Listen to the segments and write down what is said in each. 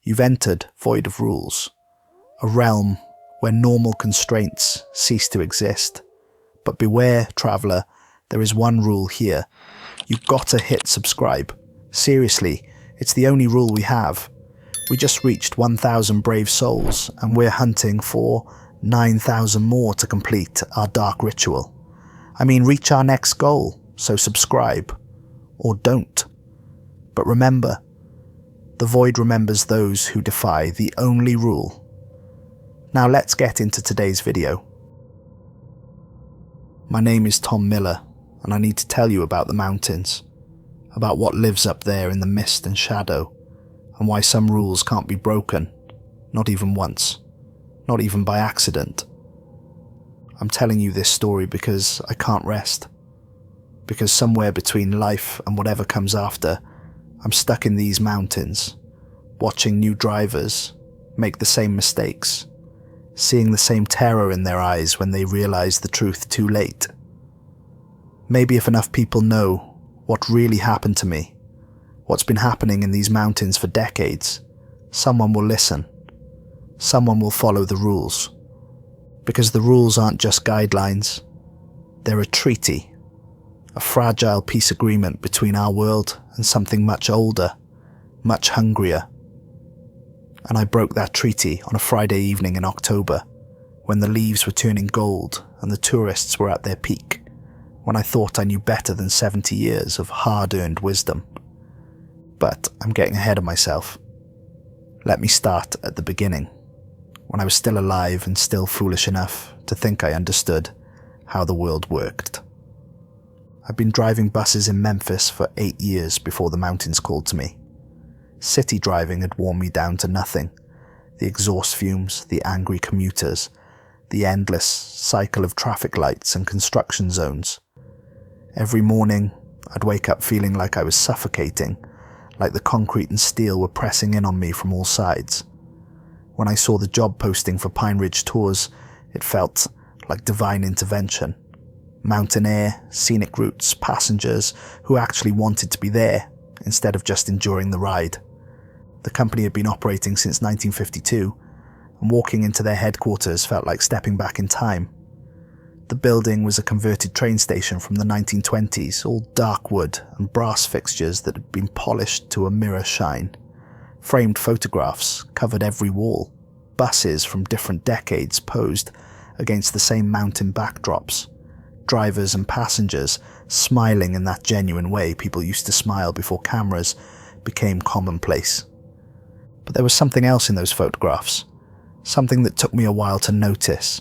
You've entered void of rules, a realm where normal constraints cease to exist. But beware, traveller, there is one rule here. You've got to hit subscribe. Seriously, it's the only rule we have. We just reached 1,000 brave souls, and we're hunting for 9,000 more to complete our dark ritual. I mean, reach our next goal, so subscribe. Or don't. But remember, the void remembers those who defy the only rule. Now let's get into today's video. My name is Tom Miller, and I need to tell you about the mountains, about what lives up there in the mist and shadow, and why some rules can't be broken, not even once, not even by accident. I'm telling you this story because I can't rest, because somewhere between life and whatever comes after, I'm stuck in these mountains, watching new drivers make the same mistakes, seeing the same terror in their eyes when they realize the truth too late. Maybe if enough people know what really happened to me, what's been happening in these mountains for decades, someone will listen. Someone will follow the rules. Because the rules aren't just guidelines, they're a treaty, a fragile peace agreement between our world and something much older, much hungrier. And I broke that treaty on a Friday evening in October, when the leaves were turning gold and the tourists were at their peak, when I thought I knew better than 70 years of hard-earned wisdom. But I'm getting ahead of myself. Let me start at the beginning, when I was still alive and still foolish enough to think I understood how the world worked. I'd been driving buses in Memphis for 8 years before the mountains called to me. City driving had worn me down to nothing. The exhaust fumes, the angry commuters, the endless cycle of traffic lights and construction zones. Every morning, I'd wake up feeling like I was suffocating, like the concrete and steel were pressing in on me from all sides. When I saw the job posting for Pineriidge tours, it felt like divine intervention. Mountain air, scenic routes, passengers who actually wanted to be there instead of just enduring the ride. The company had been operating since 1952, and walking into their headquarters felt like stepping back in time. The building was a converted train station from the 1920s, all dark wood and brass fixtures that had been polished to a mirror shine. Framed photographs covered every wall. Buses from different decades posed against the same mountain backdrops. Drivers and passengers smiling in that genuine way people used to smile before cameras became commonplace. But there was something else in those photographs, something that took me a while to notice.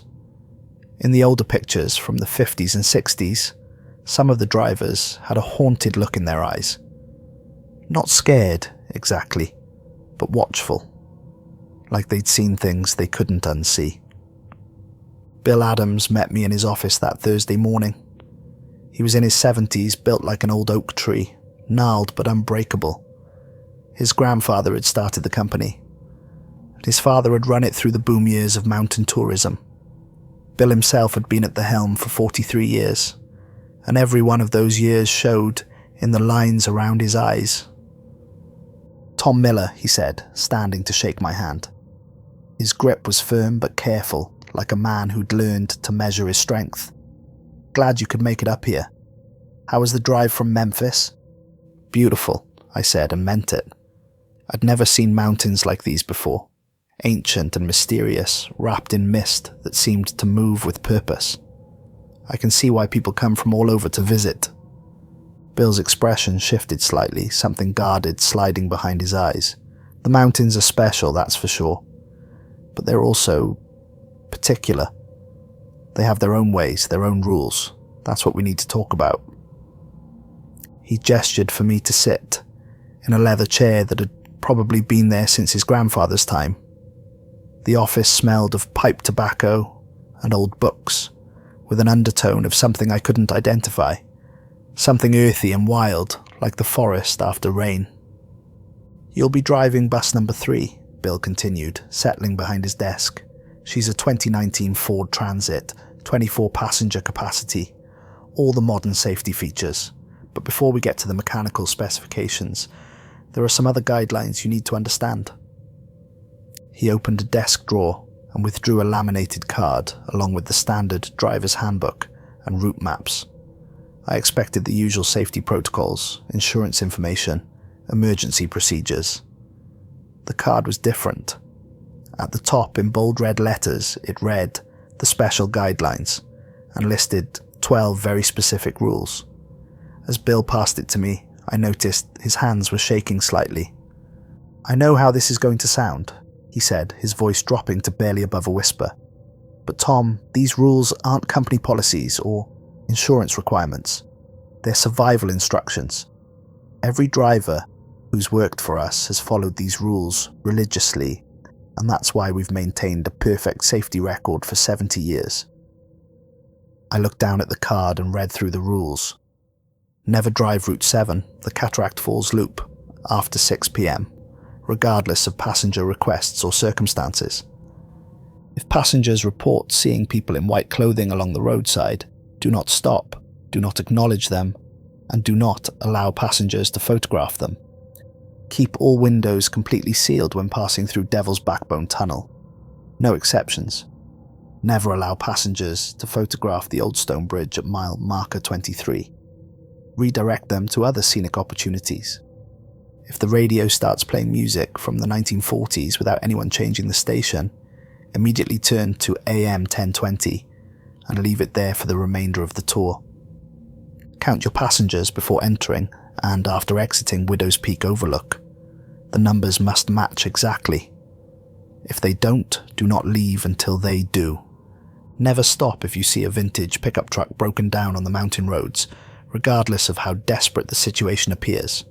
In the older pictures from the 50s and 60s, some of the drivers had a haunted look in their eyes. Not scared, exactly, but watchful, like they'd seen things they couldn't unsee. Bill Adams met me in his office that Thursday morning. He was in his 70s, built like an old oak tree, gnarled but unbreakable. His grandfather had started the company, and his father had run it through the boom years of mountain tourism. Bill himself had been at the helm for 43 years, and every one of those years showed in the lines around his eyes. "Tom Miller," he said, standing to shake my hand. His grip was firm but careful, like a man who'd learned to measure his strength. "Glad you could make it up here. How was the drive from Memphis?" "Beautiful," I said, and meant it. I'd never seen mountains like these before, ancient and mysterious, wrapped in mist that seemed to move with purpose. I can see why people come from all over to visit. Bill's expression shifted slightly, something guarded sliding behind his eyes. The mountains are special, that's for sure, but they're also particular. They have their own ways, their own rules. That's what we need to talk about. He gestured for me to sit in a leather chair that had probably been there since his grandfather's time. The office smelled of pipe tobacco and old books, with an undertone of something I couldn't identify, something earthy and wild, like the forest after rain. "You'll be driving bus number 3, Bill continued, settling behind his desk. "She's a 2019 Ford Transit, 24 passenger capacity, all the modern safety features. But before we get to the mechanical specifications, there are some other guidelines you need to understand." He opened a desk drawer and withdrew a laminated card along with the standard driver's handbook and route maps. I expected the usual safety protocols, insurance information, emergency procedures. The card was different. At the top, in bold red letters, it read the special guidelines and listed 12 very specific rules. As Bill passed it to me, I noticed his hands were shaking slightly. "I know how this is going to sound," he said, his voice dropping to barely above a whisper. "But Tom, these rules aren't company policies or insurance requirements. They're survival instructions. Every driver who's worked for us has followed these rules religiously, and that's why we've maintained a perfect safety record for 70 years. I looked down at the card and read through the rules. Never drive Route 7, the Cataract Falls Loop, after 6 p.m, regardless of passenger requests or circumstances. If passengers report seeing people in white clothing along the roadside, do not stop, do not acknowledge them, and do not allow passengers to photograph them. Keep all windows completely sealed when passing through Devil's Backbone Tunnel. No exceptions. Never allow passengers to photograph the Old Stone Bridge at mile marker 23. Redirect them to other scenic opportunities. If the radio starts playing music from the 1940s without anyone changing the station, immediately turn to AM 1020 and leave it there for the remainder of the tour. Count your passengers before entering and after exiting Widow's Peak Overlook. The numbers must match exactly. If they don't, do not leave until they do. Never stop if you see a vintage pickup truck broken down on the mountain roads, regardless of how desperate the situation appears.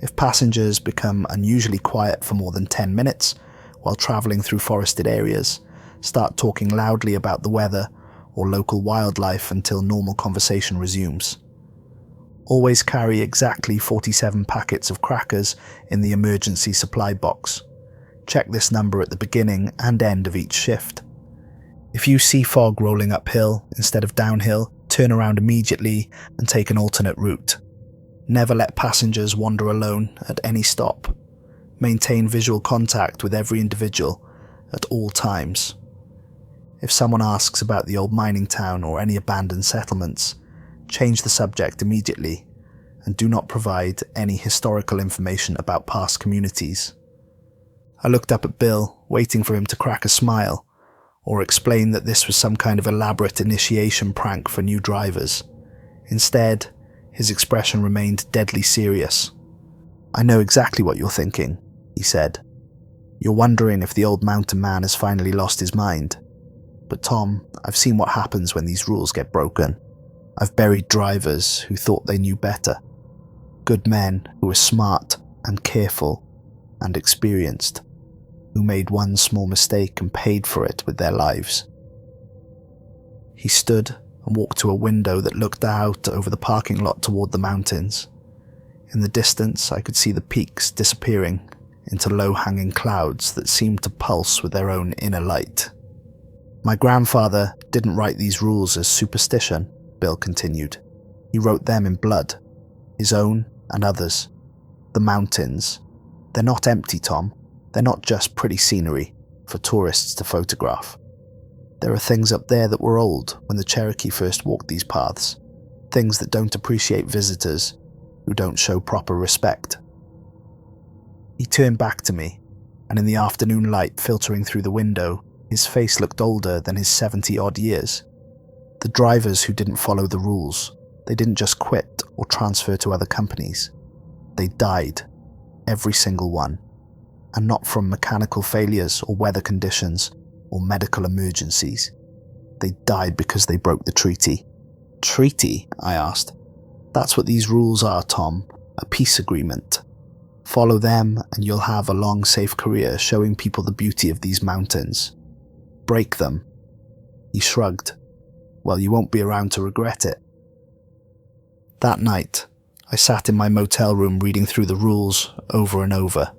If passengers become unusually quiet for more than 10 minutes while traveling through forested areas, start talking loudly about the weather or local wildlife until normal conversation resumes. Always carry exactly 47 packets of crackers in the emergency supply box. Check this number at the beginning and end of each shift. If you see fog rolling uphill instead of downhill, turn around immediately and take an alternate route. Never let passengers wander alone at any stop. Maintain visual contact with every individual at all times. If someone asks about the old mining town or any abandoned settlements, change the subject immediately and do not provide any historical information about past communities. I looked up at Bill, waiting for him to crack a smile or explain that this was some kind of elaborate initiation prank for new drivers. Instead, his expression remained deadly serious. "I know exactly what you're thinking," he said. "You're wondering if the old mountain man has finally lost his mind. But Tom, I've seen what happens when these rules get broken. I've buried drivers who thought they knew better. Good men who were smart and careful and experienced, who made one small mistake and paid for it with their lives." He stood and walked to a window that looked out over the parking lot toward the mountains. In the distance, I could see the peaks disappearing into low-hanging clouds that seemed to pulse with their own inner light. "My grandfather didn't write these rules as superstition," Bill continued. "He wrote them in blood, his own and others. The mountains, they're not empty, Tom. They're not just pretty scenery for tourists to photograph. There are things up there that were old when the Cherokee first walked these paths, things that don't appreciate visitors, who don't show proper respect." He turned back to me, and in the afternoon light filtering through the window, his face looked older than his 70-odd years. The drivers who didn't follow the rules, they didn't just quit or transfer to other companies. They died, every single one. And not from mechanical failures or weather conditions or medical emergencies. They died because they broke the treaty. "Treaty?" I asked. "That's what these rules are, Tom. A peace agreement. Follow them and you'll have a long, safe career showing people the beauty of these mountains. Break them." He shrugged. "Well, you won't be around to regret it." That night, I sat in my motel room reading through the rules over and over,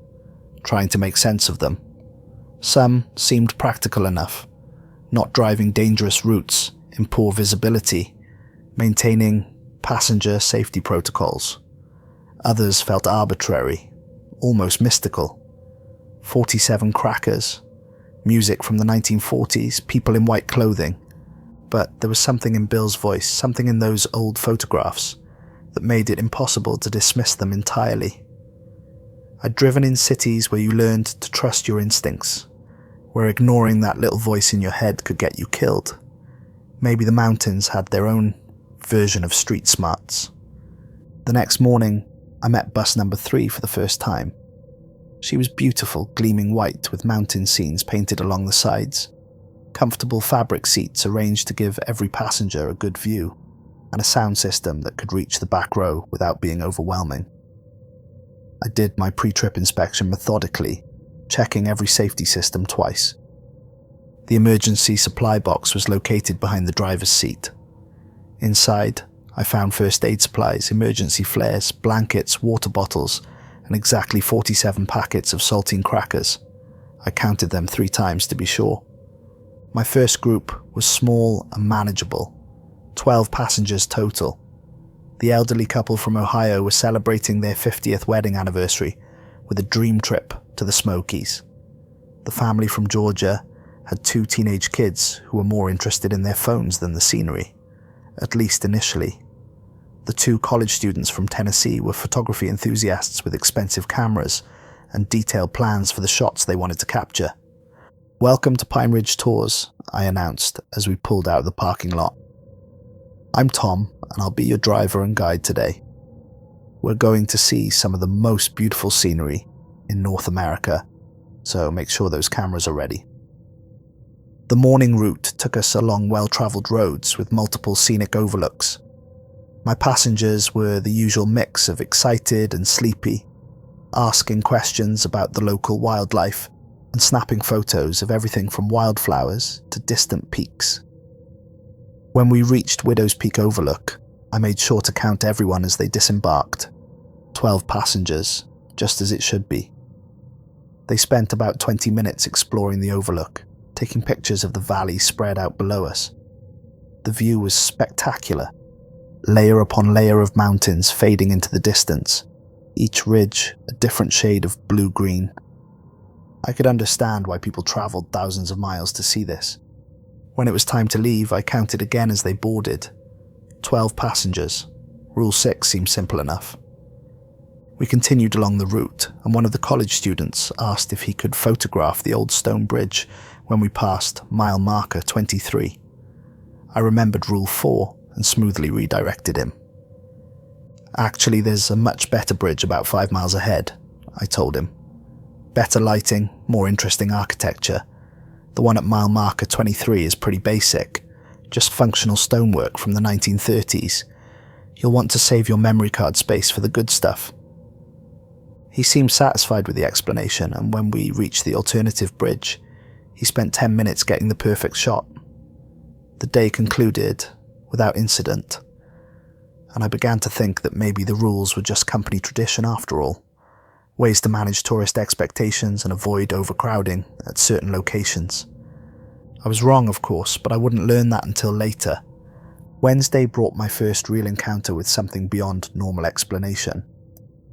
trying to make sense of them. Some seemed practical enough, not driving dangerous routes in poor visibility, maintaining passenger safety protocols. Others felt arbitrary, almost mystical. 47 crackers, music from the 1940s, people in white clothing. But there was something in Bill's voice, something in those old photographs, that made it impossible to dismiss them entirely. I'd driven in cities where you learned to trust your instincts, where ignoring that little voice in your head could get you killed. Maybe the mountains had their own version of street smarts. The next morning, I met bus number 3 for the first time. She was beautiful, gleaming white with mountain scenes painted along the sides, comfortable fabric seats arranged to give every passenger a good view, and a sound system that could reach the back row without being overwhelming. I did my pre-trip inspection methodically, checking every safety system twice. The emergency supply box was located behind the driver's seat. Inside, I found first aid supplies, emergency flares, blankets, water bottles, and exactly 47 packets of saltine crackers. I counted them 3 times to be sure. My first group was small and manageable, 12 passengers total. The elderly couple from Ohio were celebrating their 50th wedding anniversary with a dream trip to the Smokies. The family from Georgia had 2 teenage kids who were more interested in their phones than the scenery, at least initially. The 2 college students from Tennessee were photography enthusiasts with expensive cameras and detailed plans for the shots they wanted to capture. "Welcome to Pineriidge Tours," I announced as we pulled out of the parking lot. "I'm Tom, and I'll be your driver and guide today. We're going to see some of the most beautiful scenery in North America, so make sure those cameras are ready." The morning route took us along well-travelled roads with multiple scenic overlooks. My passengers were the usual mix of excited and sleepy, asking questions about the local wildlife and snapping photos of everything from wildflowers to distant peaks. When we reached Widow's Peak Overlook, I made sure to count everyone as they disembarked. 12 passengers, just as it should be. They spent about 20 minutes exploring the overlook, taking pictures of the valley spread out below us. The view was spectacular, layer upon layer of mountains fading into the distance, each ridge a different shade of blue-green. I could understand why people travelled thousands of miles to see this. When it was time to leave, I counted again as they boarded. 12 passengers. Rule 6 seemed simple enough. We continued along the route, and one of the college students asked if he could photograph the old stone bridge when we passed mile marker 23. I remembered Rule 4 and smoothly redirected him. "Actually, there's a much better bridge about 5 miles ahead," I told him. "Better lighting, more interesting architecture. The one at mile marker 23 is pretty basic, just functional stonework from the 1930s. You'll want to save your memory card space for the good stuff." He seemed satisfied with the explanation, and when we reached the alternative bridge, he spent 10 minutes getting the perfect shot. The day concluded without incident, and I began to think that maybe the rules were just company tradition after all. Ways to manage tourist expectations and avoid overcrowding at certain locations. I was wrong, of course, but I wouldn't learn that until later. Wednesday brought my first real encounter with something beyond normal explanation.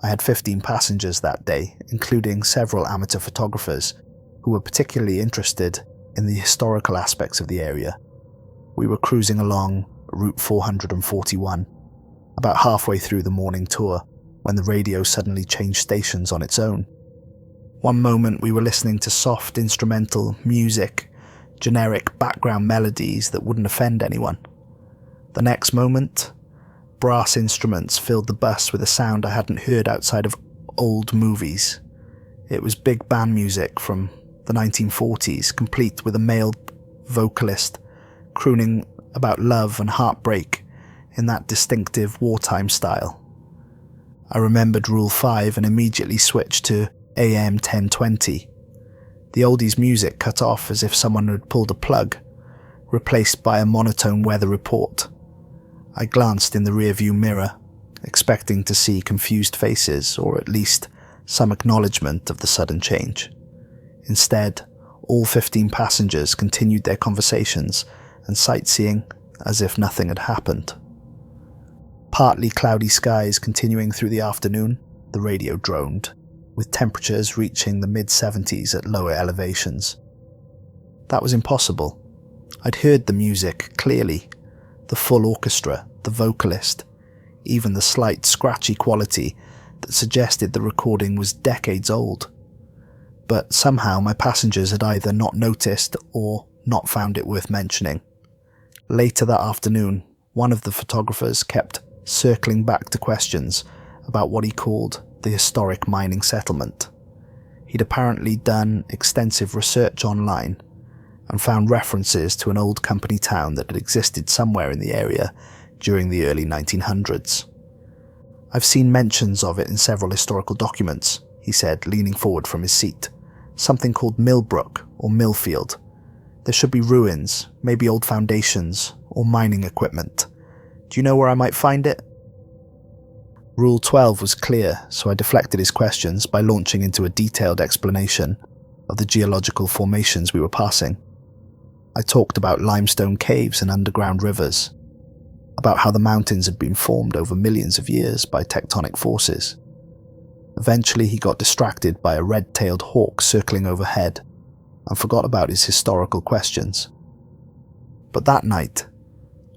I had 15 passengers that day, including several amateur photographers who were particularly interested in the historical aspects of the area. We were cruising along Route 441, about halfway through the morning tour, when the radio suddenly changed stations on its own. One moment we were listening to soft instrumental music, generic background melodies that wouldn't offend anyone. The next moment, brass instruments filled the bus with a sound I hadn't heard outside of old movies. It was big band music from the 1940s, complete with a male vocalist crooning about love and heartbreak in that distinctive wartime style. I remembered Rule 5 and immediately switched to AM 1020. The oldies music cut off as if someone had pulled a plug, replaced by a monotone weather report. I glanced in the rearview mirror, expecting to see confused faces or at least some acknowledgement of the sudden change. Instead, all 15 passengers continued their conversations and sightseeing as if nothing had happened. Partly cloudy skies continuing through the afternoon, the radio droned. with temperatures reaching the mid-70s at lower elevations. That was impossible. I'd heard the music clearly, the full orchestra, the vocalist, even the slight scratchy quality that suggested the recording was decades old. But somehow my passengers had either not noticed or not found it worth mentioning. Later that afternoon, one of the photographers kept circling back to questions about what he called the historic mining settlement. He'd apparently done extensive research online and found references to an old company town that had existed somewhere in the area during the early 1900s. I've seen mentions of it in several historical documents, he said, leaning forward from his seat. Something called Millbrook or Millfield. There should be ruins, maybe old foundations, or mining equipment. Do you know where I might find it? Rule 12 was clear, so I deflected his questions by launching into a detailed explanation of the geological formations we were passing. I talked about limestone caves and underground rivers, about how the mountains had been formed over millions of years by tectonic forces. Eventually he got distracted by a red-tailed hawk circling overhead and forgot about his historical questions. But that night,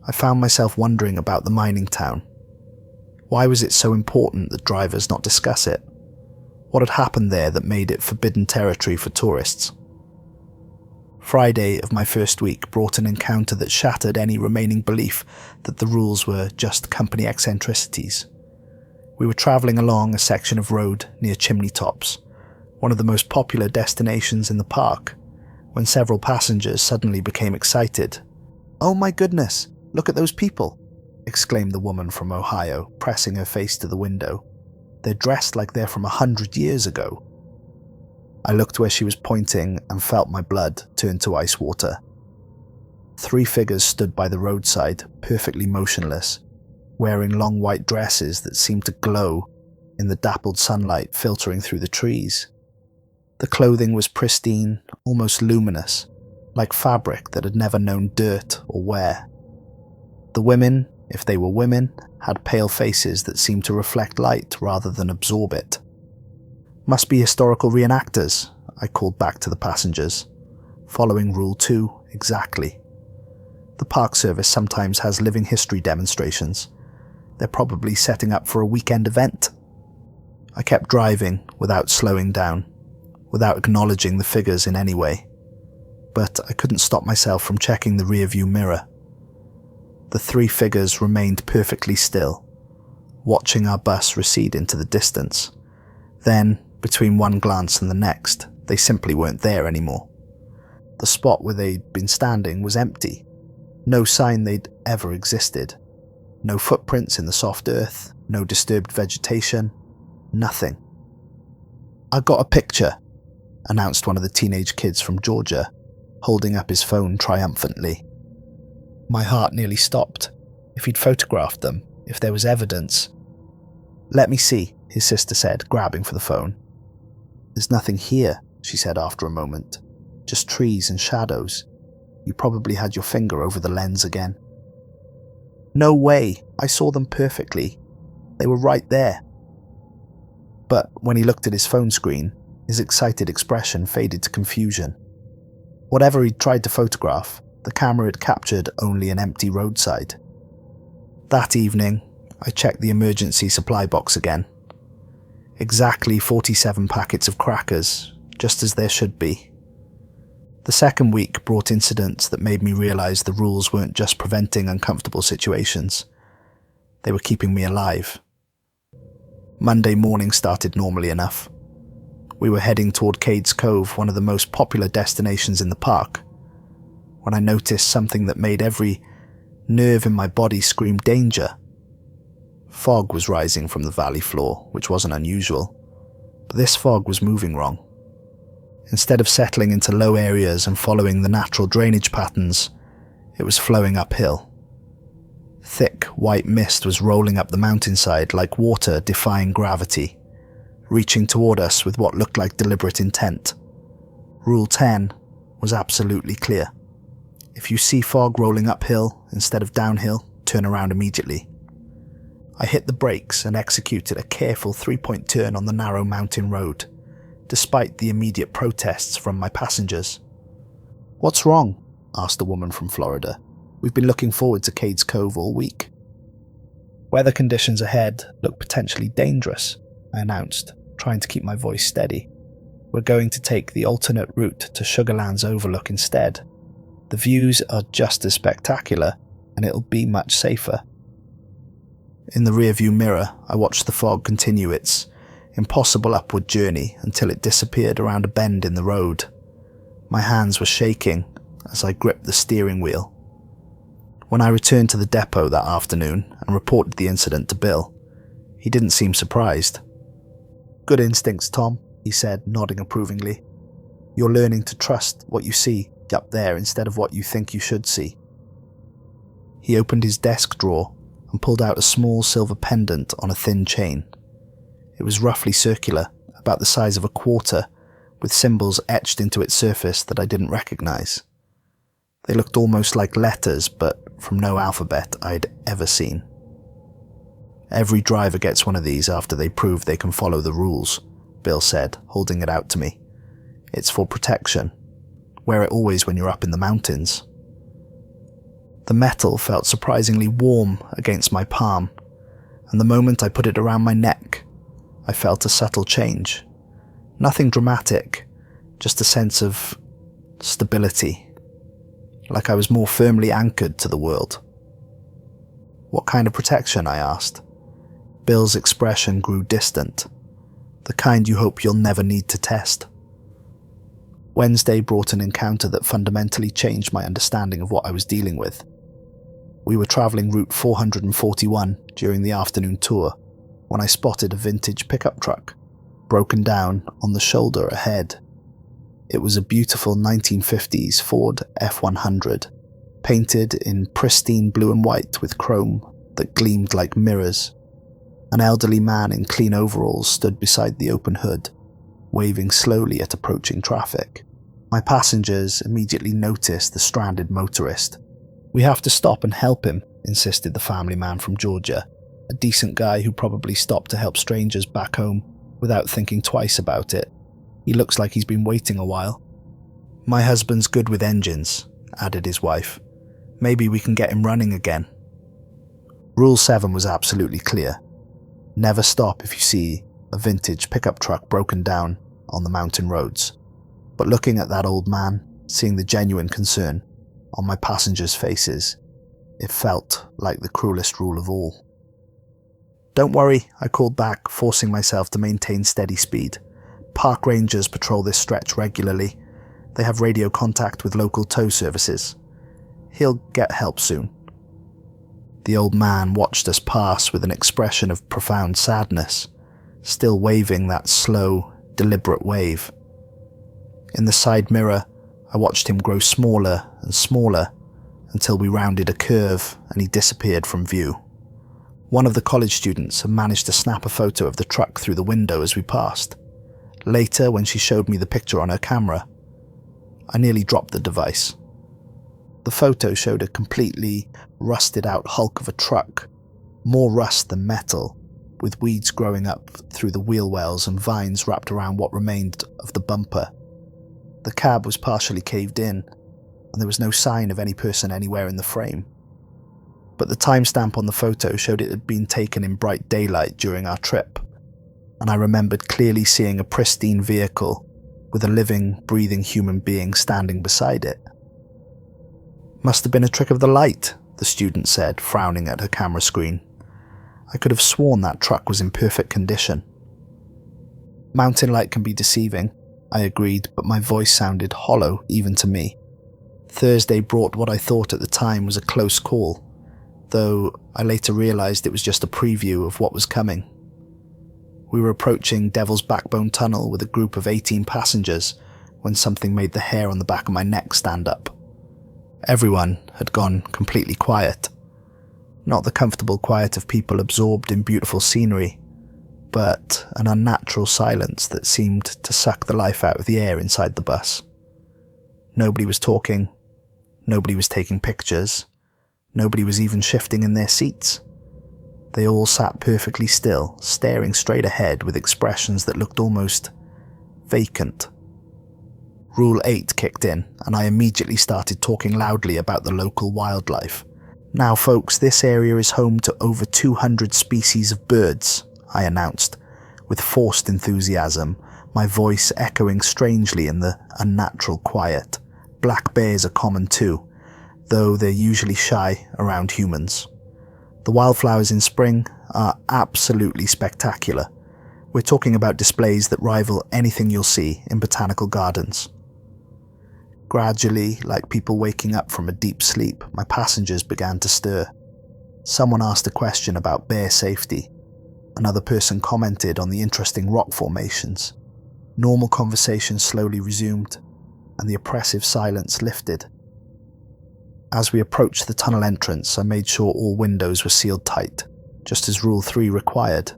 I found myself wondering about the mining town. Why was it so important that drivers not discuss it? What had happened there that made it forbidden territory for tourists? Friday of my first week brought an encounter that shattered any remaining belief that the rules were just company eccentricities. We were travelling along a section of road near Chimney Tops, one of the most popular destinations in the park, when several passengers suddenly became excited. "Oh my goodness, look at those people!" exclaimed the woman from Ohio, pressing her face to the window. "They're dressed like they're from 100 years ago." I looked where she was pointing and felt my blood turn to ice water. 3 figures stood by the roadside, perfectly motionless, wearing long white dresses that seemed to glow in the dappled sunlight filtering through the trees. The clothing was pristine, almost luminous, like fabric that had never known dirt or wear. The women, if they were women, had pale faces that seemed to reflect light rather than absorb it. "Must be historical reenactors," I called back to the passengers, following Rule 2 exactly. The Park Service sometimes has living history demonstrations. They're probably setting up for a weekend event. I kept driving without slowing down, without acknowledging the figures in any way, but I couldn't stop myself from checking the rearview mirror. The 3 figures remained perfectly still, watching our bus recede into the distance. Then, between one glance and the next, they simply weren't there anymore. The spot where they'd been standing was empty. No sign they'd ever existed. No footprints in the soft earth, no disturbed vegetation, nothing. "I got a picture," announced one of the teenage kids from Georgia, holding up his phone triumphantly. My heart nearly stopped. If he'd photographed them, if there was evidence. "Let me see," his sister said, grabbing for the phone. "There's nothing here," she said after a moment. "Just trees and shadows. You probably had your finger over the lens again." "No way, I saw them perfectly. They were right there." But when he looked at his phone screen, his excited expression faded to confusion. Whatever he'd tried to photograph, the camera had captured only an empty roadside. That evening, I checked the emergency supply box again. Exactly 47 packets of crackers, just as there should be. The second week brought incidents that made me realise the rules weren't just preventing uncomfortable situations. They were keeping me alive. Monday morning started normally enough. We were heading toward Cades Cove, one of the most popular destinations in the park, when I noticed something that made every nerve in my body scream danger. Fog was rising from the valley floor, which wasn't unusual, but this fog was moving wrong. Instead of settling into low areas and following the natural drainage patterns, it was flowing uphill. Thick, white mist was rolling up the mountainside like water defying gravity, reaching toward us with what looked like deliberate intent. Rule 10 was absolutely clear. If you see fog rolling uphill instead of downhill, turn around immediately. I hit the brakes and executed a careful 3-point turn on the narrow mountain road. despite the immediate protests from my passengers. "What's wrong?" asked a woman from Florida. "We've been looking forward to Cades Cove all week." "Weather conditions ahead look potentially dangerous," I announced, trying to keep my voice steady. "We're going to take the alternate route to Sugarland's Overlook instead. The views are just as spectacular, and it'll be much safer." In the rearview mirror, I watched the fog continue its impossible upward journey until it disappeared around a bend in the road. My hands were shaking as I gripped the steering wheel. When I returned to the depot that afternoon and reported the incident to Bill, he didn't seem surprised. "Good instincts, Tom," he said, nodding approvingly. "You're learning to trust what you see up there instead of what you think you should see." He opened his desk drawer and pulled out a small silver pendant on a thin chain. It was roughly circular, about the size of a quarter, with symbols etched into its surface that I didn't recognize. They looked almost like letters, but from no alphabet I'd ever seen. "Every driver gets one of these after they prove they can follow the rules," Bill said, holding it out to me. "It's for protection. Wear it always when you're up in the mountains." The metal felt surprisingly warm against my palm, and the moment I put it around my neck, I felt a subtle change. Nothing dramatic, just a sense of stability, like I was more firmly anchored to the world. "What kind of protection?" I asked. Bill's expression grew distant, the kind you hope you'll never need to test. Wednesday brought an encounter that fundamentally changed my understanding of what I was dealing with. We were travelling Route 441 during the afternoon tour when I spotted a vintage pickup truck, broken down on the shoulder ahead. It was a beautiful 1950s Ford F100, painted in pristine blue and white with chrome that gleamed like mirrors. An elderly man in clean overalls stood beside the open hood, waving slowly at approaching traffic. My passengers immediately noticed the stranded motorist. "We have to stop and help him," insisted the family man from Georgia, a decent guy who probably stopped to help strangers back home without thinking twice about it. "He looks like he's been waiting a while." "My husband's good with engines," added his wife. "Maybe we can get him running again." Rule 7 was absolutely clear. Never stop if you see a vintage pickup truck broken down on the mountain roads. But looking at that old man, seeing the genuine concern on my passengers' faces, it felt like the cruelest rule of all. "Don't worry," I called back, forcing myself to maintain steady speed. "Park rangers patrol this stretch regularly. They have radio contact with local tow services. He'll get help soon." The old man watched us pass with an expression of profound sadness, still waving that slow, deliberate wave. In the side mirror, I watched him grow smaller and smaller until we rounded a curve and he disappeared from view. One of the college students had managed to snap a photo of the truck through the window as we passed. Later, when she showed me the picture on her camera, I nearly dropped the device. The photo showed a completely rusted out hulk of a truck, more rust than metal, with weeds growing up through the wheel wells and vines wrapped around what remained of the bumper. The cab was partially caved in, and there was no sign of any person anywhere in the frame. But the timestamp on the photo showed it had been taken in bright daylight during our trip, and I remembered clearly seeing a pristine vehicle with a living, breathing human being standing beside it. "Must have been a trick of the light," the student said, frowning at her camera screen. "I could have sworn that truck was in perfect condition." "Mountain light can be deceiving," I agreed, but my voice sounded hollow even to me. Thursday brought what I thought at the time was a close call, though I later realized it was just a preview of what was coming. We were approaching Devil's Backbone Tunnel with a group of 18 passengers when something made the hair on the back of my neck stand up. Everyone had gone completely quiet. Not the comfortable quiet of people absorbed in beautiful scenery, but an unnatural silence that seemed to suck the life out of the air inside the bus. Nobody was talking, nobody was taking pictures, nobody was even shifting in their seats. They all sat perfectly still, staring straight ahead with expressions that looked almost vacant. Rule 8 kicked in, and I immediately started talking loudly about the local wildlife. "Now folks, this area is home to over 200 species of birds," I announced, with forced enthusiasm, my voice echoing strangely in the unnatural quiet. "Black bears are common too, though they're usually shy around humans. The wildflowers in spring are absolutely spectacular. We're talking about displays that rival anything you'll see in botanical gardens." Gradually, like people waking up from a deep sleep, my passengers began to stir. Someone asked a question about bear safety. Another person commented on the interesting rock formations. Normal conversation slowly resumed, and the oppressive silence lifted. As we approached the tunnel entrance, I made sure all windows were sealed tight, just as Rule 3 required.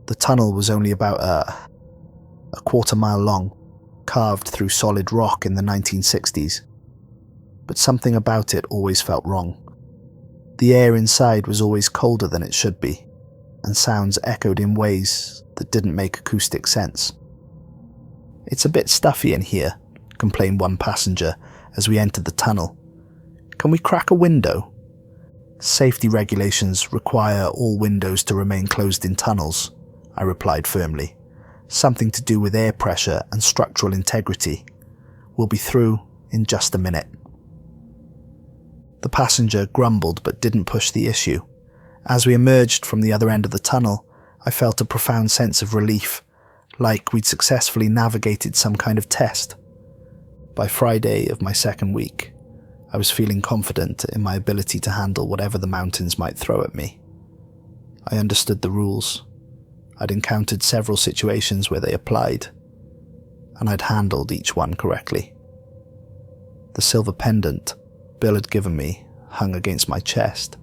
The tunnel was only about a quarter-mile long, carved through solid rock in the 1960s. But something about it always felt wrong. The air inside was always colder than it should be, and sounds echoed in ways that didn't make acoustic sense. "It's a bit stuffy in here," complained one passenger as we entered the tunnel. "Can we crack a window?" "Safety regulations require all windows to remain closed in tunnels," I replied firmly. "Something to do with air pressure and structural integrity. We'll be through in just a minute." The passenger grumbled but didn't push the issue. As we emerged from the other end of the tunnel, I felt a profound sense of relief, like we'd successfully navigated some kind of test. By Friday of my second week, I was feeling confident in my ability to handle whatever the mountains might throw at me. I understood the rules. I'd encountered several situations where they applied, and I'd handled each one correctly. The silver pendant Bill had given me hung against my chest,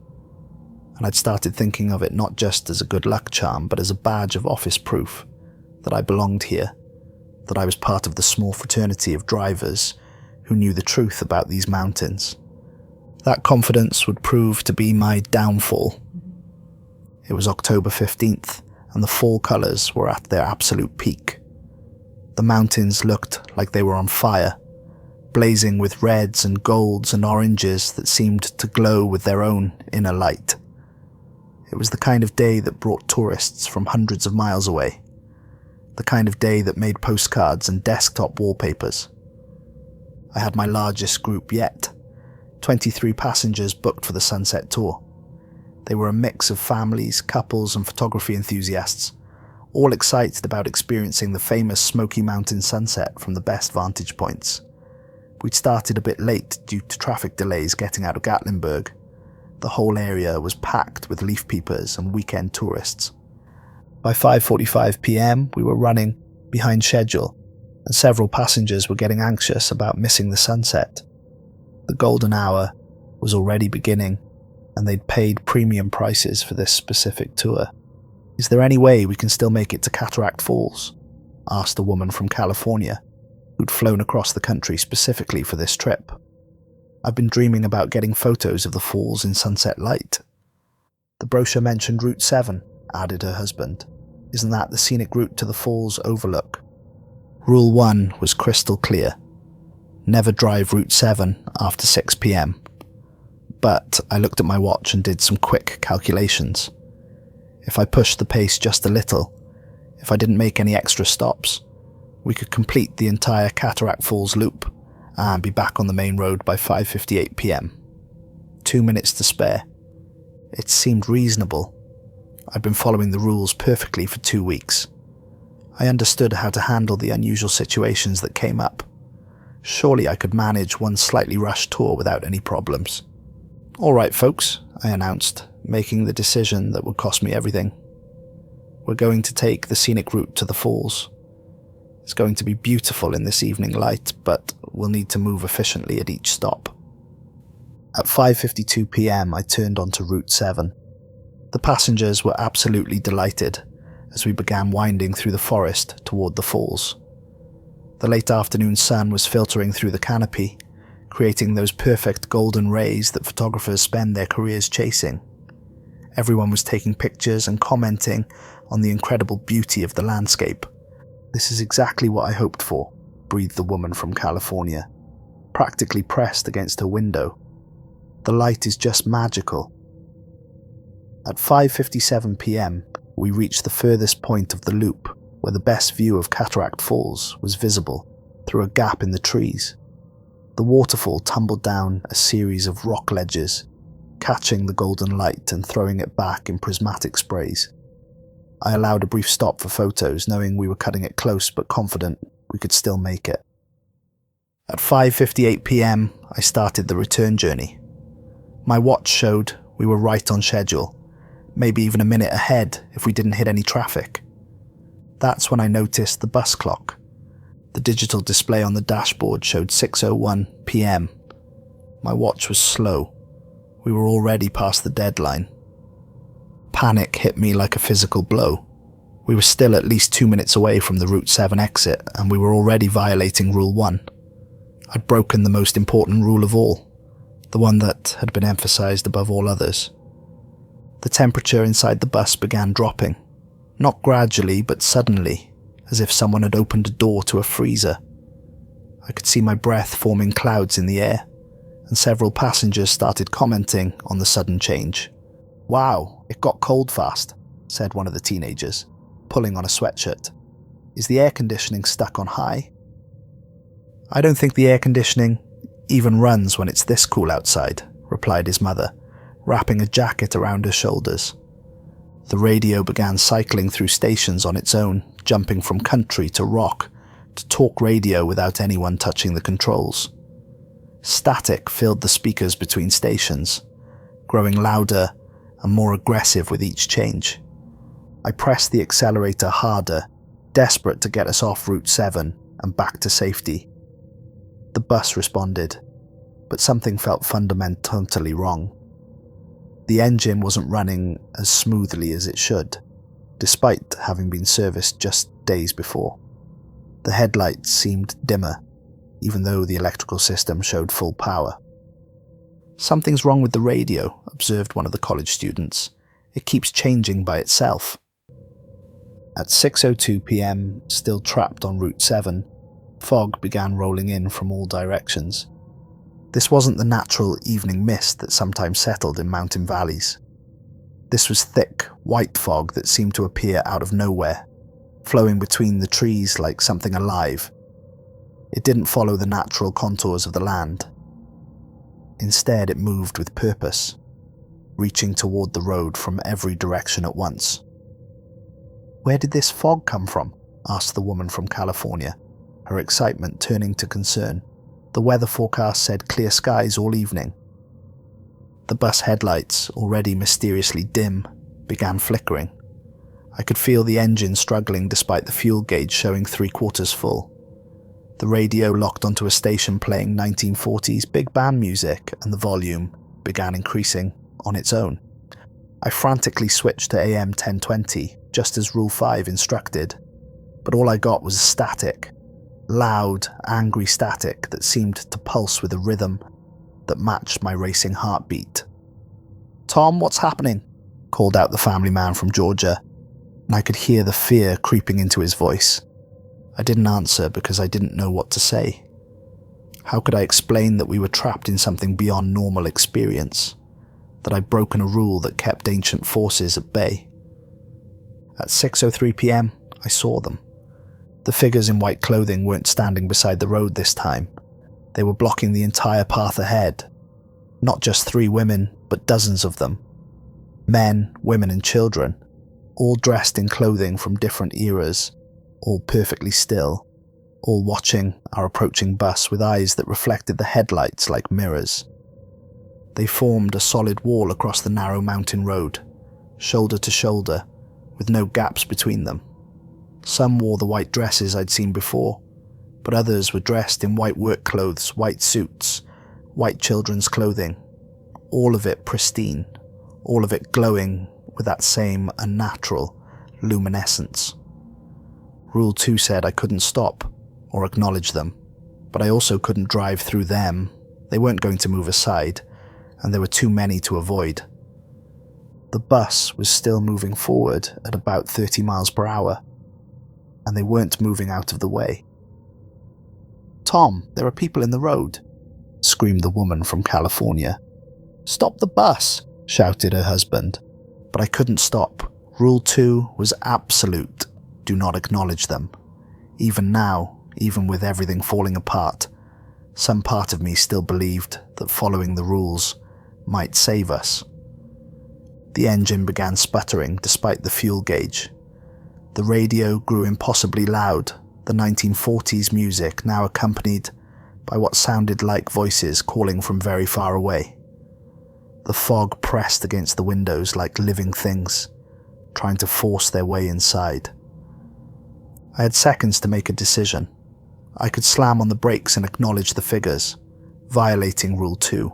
and I'd started thinking of it not just as a good luck charm, but as a badge of office proof that I belonged here, that I was part of the small fraternity of drivers who knew the truth about these mountains. That confidence would prove to be my downfall. It was October 15th, and the fall colours were at their absolute peak. The mountains looked like they were on fire, blazing with reds and golds and oranges that seemed to glow with their own inner light. It was the kind of day that brought tourists from hundreds of miles away, the kind of day that made postcards and desktop wallpapers. I had my largest group yet, 23 passengers booked for the sunset tour. They were a mix of families, couples and photography enthusiasts, all excited about experiencing the famous Smoky Mountains sunset from the best vantage points. We'd started a bit late due to traffic delays getting out of Gatlinburg. The whole area was packed with leaf peepers and weekend tourists. By 5:45 p.m, we were running behind schedule, and several passengers were getting anxious about missing the sunset. The golden hour was already beginning, and they'd paid premium prices for this specific tour. "Is there any way we can still make it to Cataract Falls?" asked a woman from California, who'd flown across the country specifically for this trip. "I've been dreaming about getting photos of the falls in sunset light." "The brochure mentioned Route 7, added her husband. "Isn't that the scenic route to the falls overlook?" Rule 1 was crystal clear. Never drive Route 7 after 6 p.m. But I looked at my watch and did some quick calculations. If I pushed the pace just a little, if I didn't make any extra stops, we could complete the entire Cataract Falls loop and be back on the main road by 5:58 p.m. 2 minutes to spare. It seemed reasonable. I'd been following the rules perfectly for 2 weeks. I understood how to handle the unusual situations that came up. Surely I could manage one slightly rushed tour without any problems. "All right, folks," I announced, making the decision that would cost me everything. "We're going to take the scenic route to the falls. It's going to be beautiful in this evening light, but we'll need to move efficiently at each stop." At 5:52 p.m, I turned onto Route 7. The passengers were absolutely delighted as we began winding through the forest toward the falls. The late afternoon sun was filtering through the canopy, creating those perfect golden rays that photographers spend their careers chasing. Everyone was taking pictures and commenting on the incredible beauty of the landscape, "This is exactly what I hoped for," breathed the woman from California, practically pressed against her window. "The light is just magical." At 5:57 p.m, we reached the furthest point of the loop, where the best view of Cataract Falls was visible through a gap in the trees. The waterfall tumbled down a series of rock ledges, catching the golden light and throwing it back in prismatic sprays. I allowed a brief stop for photos, knowing we were cutting it close but confident we could still make it. At 5:58 p.m, I started the return journey. My watch showed we were right on schedule, maybe even a minute ahead if we didn't hit any traffic. That's when I noticed the bus clock. The digital display on the dashboard showed 6:01 p.m. My watch was slow. We were already past the deadline. Panic hit me like a physical blow. We were still at least 2 minutes away from the Route 7 exit, and we were already violating Rule 1. I'd broken the most important rule of all, the one that had been emphasized above all others. The temperature inside the bus began dropping, not gradually but suddenly, as if someone had opened a door to a freezer. I could see my breath forming clouds in the air, and several passengers started commenting on the sudden change. "Wow, it got cold fast," said one of the teenagers, pulling on a sweatshirt. "Is the air conditioning stuck on high?" "I don't think the air conditioning even runs when it's this cool outside," replied his mother, wrapping a jacket around her shoulders. The radio began cycling through stations on its own, jumping from country to rock to talk radio without anyone touching the controls. Static filled the speakers between stations, growing louder and more aggressive with each change. I pressed the accelerator harder, desperate to get us off Route 7 and back to safety. The bus responded, but something felt fundamentally wrong. The engine wasn't running as smoothly as it should, despite having been serviced just days before. The headlights seemed dimmer, even though the electrical system showed full power. "Something's wrong with the radio," observed one of the college students. "It keeps changing by itself." At 6:02 p.m, still trapped on Route 7, fog began rolling in from all directions. This wasn't the natural evening mist that sometimes settled in mountain valleys. This was thick, white fog that seemed to appear out of nowhere, flowing between the trees like something alive. It didn't follow the natural contours of the land. Instead, it moved with purpose, reaching toward the road from every direction at once. "Where did this fog come from?" asked the woman from California, her excitement turning to concern. The weather forecast said clear skies all evening. The bus headlights, already mysteriously dim, began flickering. I could feel the engine struggling despite the fuel gauge showing 3/4 full. The radio locked onto a station playing 1940s big band music, and the volume began increasing on its own. I frantically switched to AM 1020, just as Rule 5 instructed, but all I got was static. Loud, angry static that seemed to pulse with a rhythm that matched my racing heartbeat. "Tom, what's happening?" called out the family man from Georgia, and I could hear the fear creeping into his voice. I didn't answer because I didn't know what to say. How could I explain that we were trapped in something beyond normal experience, that I'd broken a rule that kept ancient forces at bay? At 6:03 p.m, I saw them. The figures in white clothing weren't standing beside the road this time. They were blocking the entire path ahead. Not just 3 women, but dozens of them. Men, women and children, all dressed in clothing from different eras, all perfectly still, all watching our approaching bus with eyes that reflected the headlights like mirrors. They formed a solid wall across the narrow mountain road, shoulder to shoulder, with no gaps between them. Some wore the white dresses I'd seen before, but others were dressed in white work clothes, white suits, white children's clothing, all of it pristine, all of it glowing with that same unnatural luminescence. Rule 2 said I couldn't stop or acknowledge them, but I also couldn't drive through them. They weren't going to move aside, and there were too many to avoid. The bus was still moving forward at about 30 miles per hour. and they weren't moving out of the way. "Tom, there are people in the road," screamed the woman from California. "Stop the bus," shouted her husband. But I couldn't stop. Rule 2 was absolute. Do not acknowledge them. Even now, even with everything falling apart, some part of me still believed that following the rules might save us. The engine began sputtering despite the fuel gauge. The radio grew impossibly loud, the 1940s music now accompanied by what sounded like voices calling from very far away. The fog pressed against the windows like living things, trying to force their way inside. I had seconds to make a decision. I could slam on the brakes and acknowledge the figures, violating Rule 2.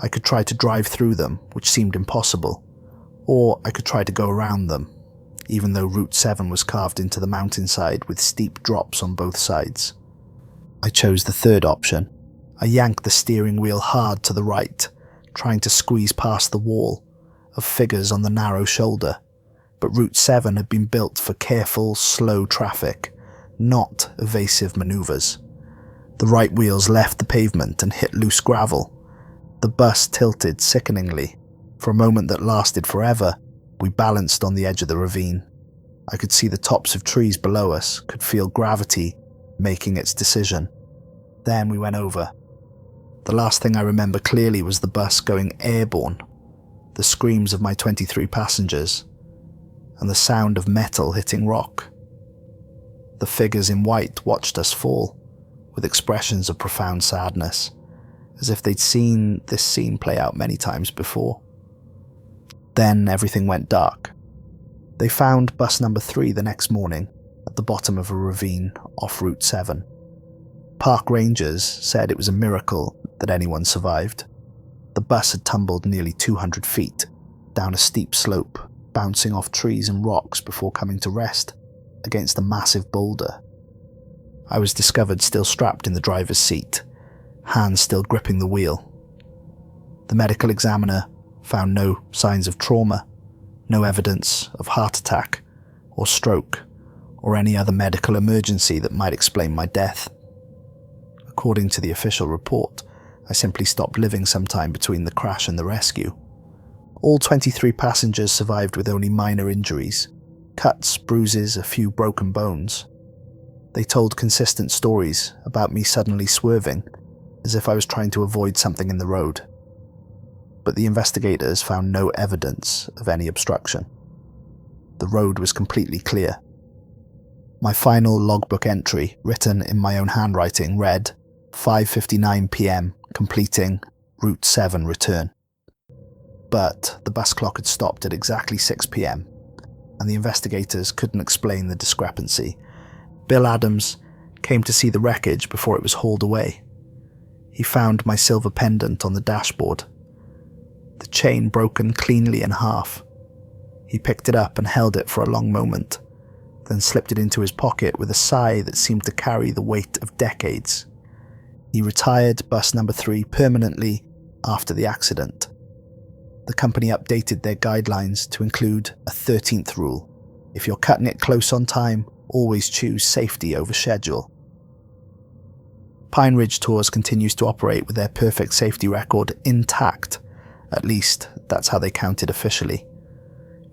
I could try to drive through them, which seemed impossible, or I could try to go around them, even though Route 7 was carved into the mountainside with steep drops on both sides. I chose the third option. I yanked the steering wheel hard to the right, trying to squeeze past the wall of figures on the narrow shoulder, but Route 7 had been built for careful, slow traffic, not evasive maneuvers. The right wheels left the pavement and hit loose gravel. The bus tilted sickeningly. For a moment that lasted forever, we balanced on the edge of the ravine. I could see the tops of trees below us, could feel gravity making its decision. Then we went over. The last thing I remember clearly was the bus going airborne, the screams of my 23 passengers, and the sound of metal hitting rock. The figures in white watched us fall, with expressions of profound sadness, as if they'd seen this scene play out many times before. Then everything went dark. They found bus number 3 the next morning, at the bottom of a ravine off Route 7. Park rangers said it was a miracle that anyone survived. The bus had tumbled nearly 200 feet, down a steep slope, bouncing off trees and rocks before coming to rest against a massive boulder. I was discovered still strapped in the driver's seat, hands still gripping the wheel. The medical examiner found no signs of trauma, no evidence of heart attack or stroke or any other medical emergency that might explain my death. According to the official report, I simply stopped living sometime between the crash and the rescue. All 23 passengers survived with only minor injuries, cuts, bruises, a few broken bones. They told consistent stories about me suddenly swerving, as if I was trying to avoid something in the road. But the investigators found no evidence of any obstruction. The road was completely clear. My final logbook entry, written in my own handwriting, read 5:59 p.m, completing Route 7 return. But the bus clock had stopped at exactly 6 p.m, and the investigators couldn't explain the discrepancy. Bill Adams came to see the wreckage before it was hauled away. He found my silver pendant on the dashboard, the chain broken cleanly in half. He picked it up and held it for a long moment, then slipped it into his pocket with a sigh that seemed to carry the weight of decades. He retired bus number 3 permanently after the accident. The company updated their guidelines to include a 13th rule. If you're cutting it close on time, always choose safety over schedule. Pineriidge Tours continues to operate with their perfect safety record intact. At least, that's how they counted officially.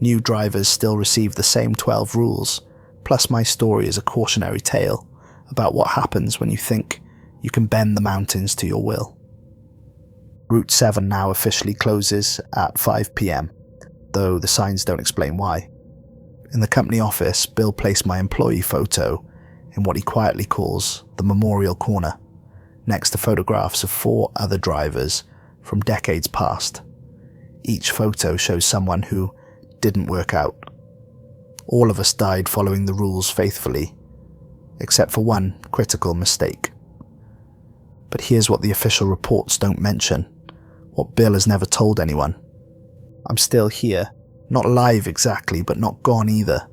New drivers still receive the same 12 rules, plus my story is a cautionary tale about what happens when you think you can bend the mountains to your will. Route 7 now officially closes at 5 p.m, though the signs don't explain why. In the company office, Bill placed my employee photo in what he quietly calls the memorial corner, next to photographs of 4 other drivers from decades past. Each photo shows someone who didn't work out. All of us died following the rules faithfully, except for one critical mistake. But here's what the official reports don't mention, what Bill has never told anyone. I'm still here, not alive exactly, but not gone either.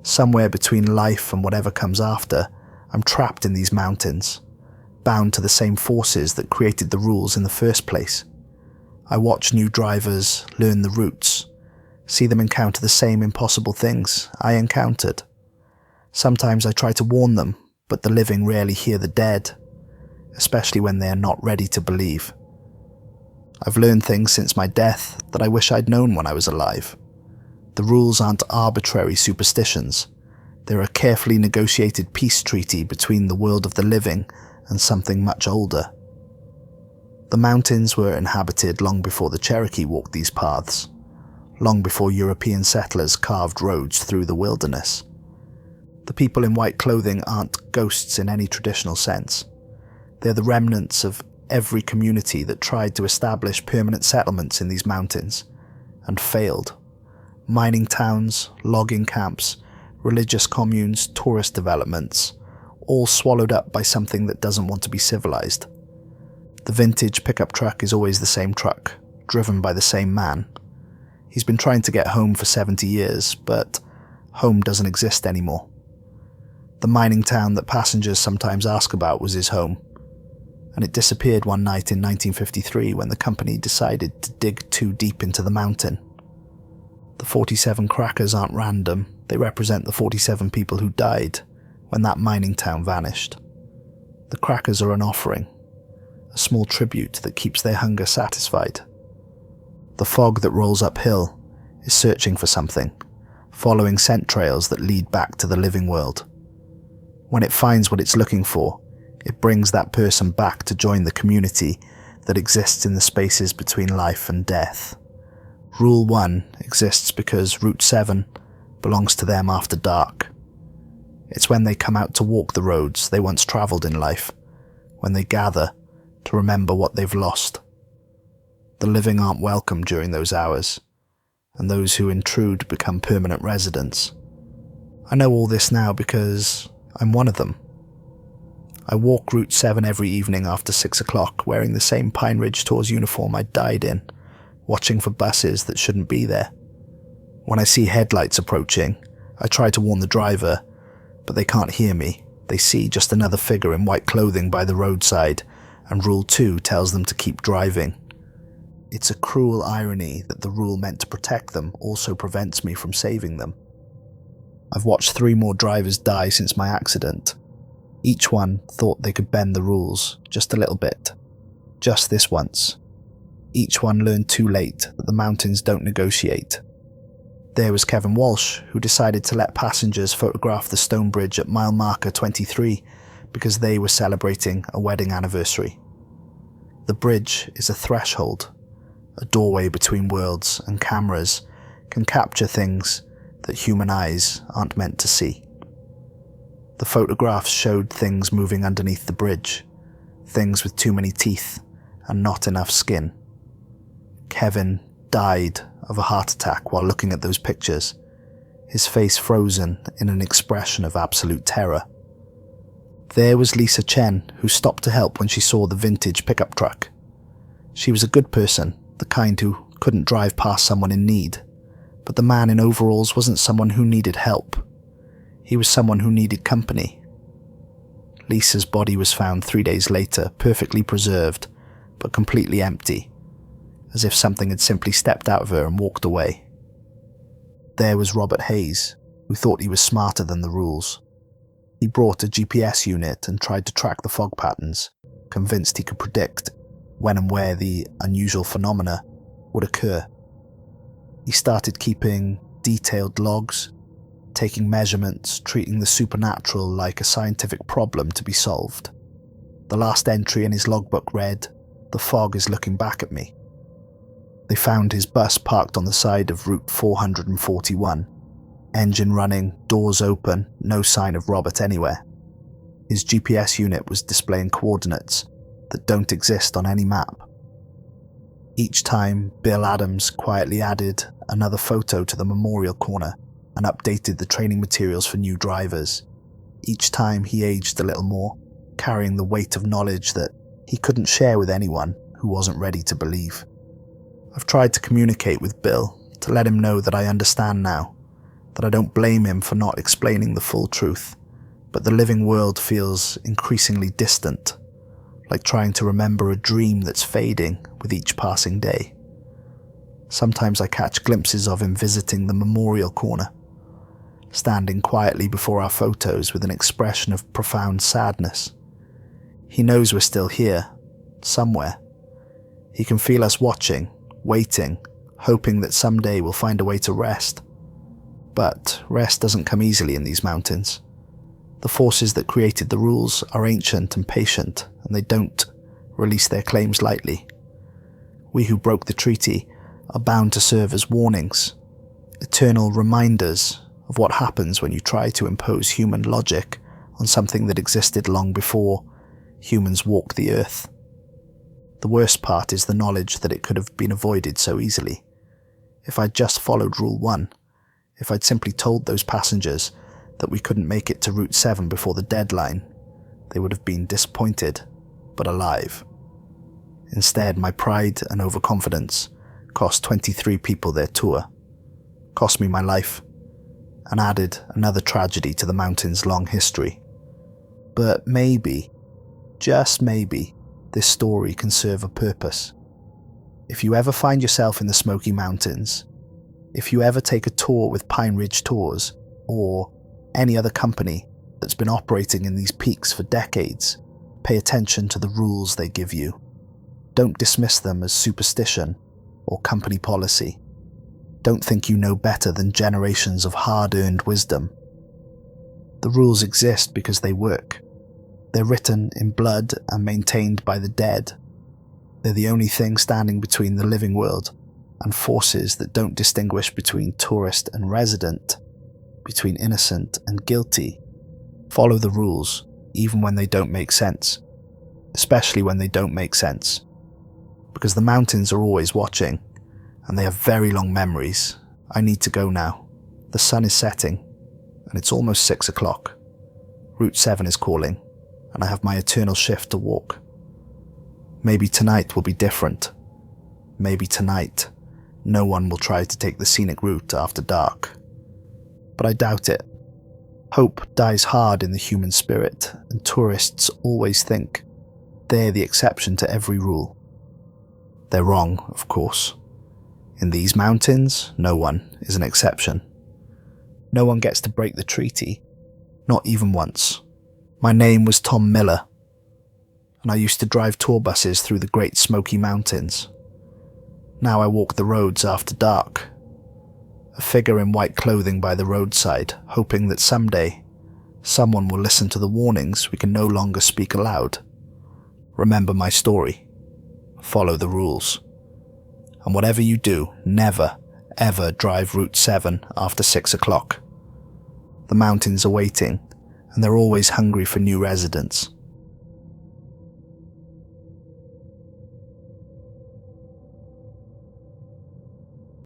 Somewhere between life and whatever comes after, I'm trapped in these mountains, bound to the same forces that created the rules in the first place. I watch new drivers learn the routes, see them encounter the same impossible things I encountered. Sometimes I try to warn them, but the living rarely hear the dead, especially when they are not ready to believe. I've learned things since my death that I wish I'd known when I was alive. The rules aren't arbitrary superstitions. They're a carefully negotiated peace treaty between the world of the living and something much older. The mountains were inhabited long before the Cherokee walked these paths, long before European settlers carved roads through the wilderness. The people in white clothing aren't ghosts in any traditional sense. They're the remnants of every community that tried to establish permanent settlements in these mountains and failed. Mining towns, logging camps, religious communes, tourist developments, all swallowed up by something that doesn't want to be civilized. The vintage pickup truck is always the same truck, driven by the same man. He's been trying to get home for 70 years, but home doesn't exist anymore. The mining town that passengers sometimes ask about was his home, and it disappeared one night in 1953 when the company decided to dig too deep into the mountain. The 47 crackers aren't random, they represent the 47 people who died when that mining town vanished. The crackers are an offering, a small tribute that keeps their hunger satisfied. The fog that rolls uphill is searching for something, following scent trails that lead back to the living world. When it finds what it's looking for, it brings that person back to join the community that exists in the spaces between life and death. Rule 1 exists because Route 7 belongs to them after dark. It's when they come out to walk the roads they once travelled in life, when they gather to remember what they've lost. The living aren't welcome during those hours, and those who intrude become permanent residents. I know all this now because I'm one of them. I walk Route 7 every evening after 6 o'clock, wearing the same Pineriidge Tours uniform I died in, watching for buses that shouldn't be there. When I see headlights approaching, I try to warn the driver, but they can't hear me. They see just another figure in white clothing by the roadside, and Rule 2 tells them to keep driving. It's a cruel irony that the rule meant to protect them also prevents me from saving them. I've watched 3 more drivers die since my accident. Each one thought they could bend the rules just a little bit. Just this once. Each one learned too late that the mountains don't negotiate. There was Kevin Walsh, who decided to let passengers photograph the stone bridge at mile marker 23 because they were celebrating a wedding anniversary. The bridge is a threshold, a doorway between worlds, and cameras can capture things that human eyes aren't meant to see. The photographs showed things moving underneath the bridge, things with too many teeth and not enough skin. Kevin died of a heart attack while looking at those pictures, his face frozen in an expression of absolute terror. There was Lisa Chen, who stopped to help when she saw the vintage pickup truck. She was a good person, the kind who couldn't drive past someone in need, but the man in overalls wasn't someone who needed help. He was someone who needed company. Lisa's body was found 3 days later, perfectly preserved, but completely empty, as if something had simply stepped out of her and walked away. There was Robert Hayes, who thought he was smarter than the rules. He brought a GPS unit and tried to track the fog patterns, convinced he could predict when and where the unusual phenomena would occur. He started keeping detailed logs, taking measurements, treating the supernatural like a scientific problem to be solved. The last entry in his logbook read, "The fog is looking back at me." They found his bus parked on the side of Route 441. Engine running, doors open, no sign of Robert anywhere. His GPS unit was displaying coordinates that don't exist on any map. Each time, Bill Adams quietly added another photo to the memorial corner and updated the training materials for new drivers. Each time he aged a little more, carrying the weight of knowledge that he couldn't share with anyone who wasn't ready to believe. I've tried to communicate with Bill to let him know that I understand now, that I don't blame him for not explaining the full truth, but the living world feels increasingly distant, like trying to remember a dream that's fading with each passing day. Sometimes I catch glimpses of him visiting the memorial corner. standing quietly before our photos with an expression of profound sadness. He knows we're still here, somewhere. He can feel us watching, waiting, hoping that someday we'll find a way to rest. But rest doesn't come easily in these mountains. The forces that created the rules are ancient and patient, and they don't release their claims lightly. We who broke the treaty are bound to serve as warnings, eternal reminders of what happens when you try to impose human logic on something that existed long before humans walked the earth. The worst part is the knowledge that it could have been avoided so easily. If I'd just followed Rule 1, if I'd simply told those passengers that we couldn't make it to Route 7 before the deadline, they would have been disappointed, but alive. Instead, my pride and overconfidence cost 23 people their tour, cost me my life, and added another tragedy to the mountain's long history. But maybe, just maybe, this story can serve a purpose. If you ever find yourself in the Smoky Mountains, if you ever take a tour with Pineriidge Tours, or any other company that's been operating in these peaks for decades, pay attention to the rules they give you. Don't dismiss them as superstition or company policy. Don't think you know better than generations of hard-earned wisdom. The rules exist because they work. They're written in blood and maintained by the dead. They're the only thing standing between the living world and forces that don't distinguish between tourist and resident, between innocent and guilty. Follow the rules, even when they don't make sense. Especially when they don't make sense. Because the mountains are always watching, and they have very long memories. I need to go now. The sun is setting, and it's almost 6 o'clock. Route 7 is calling, and I have my eternal shift to walk. Maybe tonight will be different. Maybe tonight, no one will try to take the scenic route after dark. But I doubt it. Hope dies hard in the human spirit, and tourists always think they're the exception to every rule. They're wrong, of course. In these mountains, no one is an exception. No one gets to break the treaty, not even once. My name was Tom Miller, and I used to drive tour buses through the Great Smoky Mountains. Now I walk the roads after dark, a figure in white clothing by the roadside, hoping that someday someone will listen to the warnings we can no longer speak aloud. Remember my story. Follow the rules. And whatever you do, never, ever drive Route 7 after 6 o'clock. The mountains are waiting, and they're always hungry for new residents.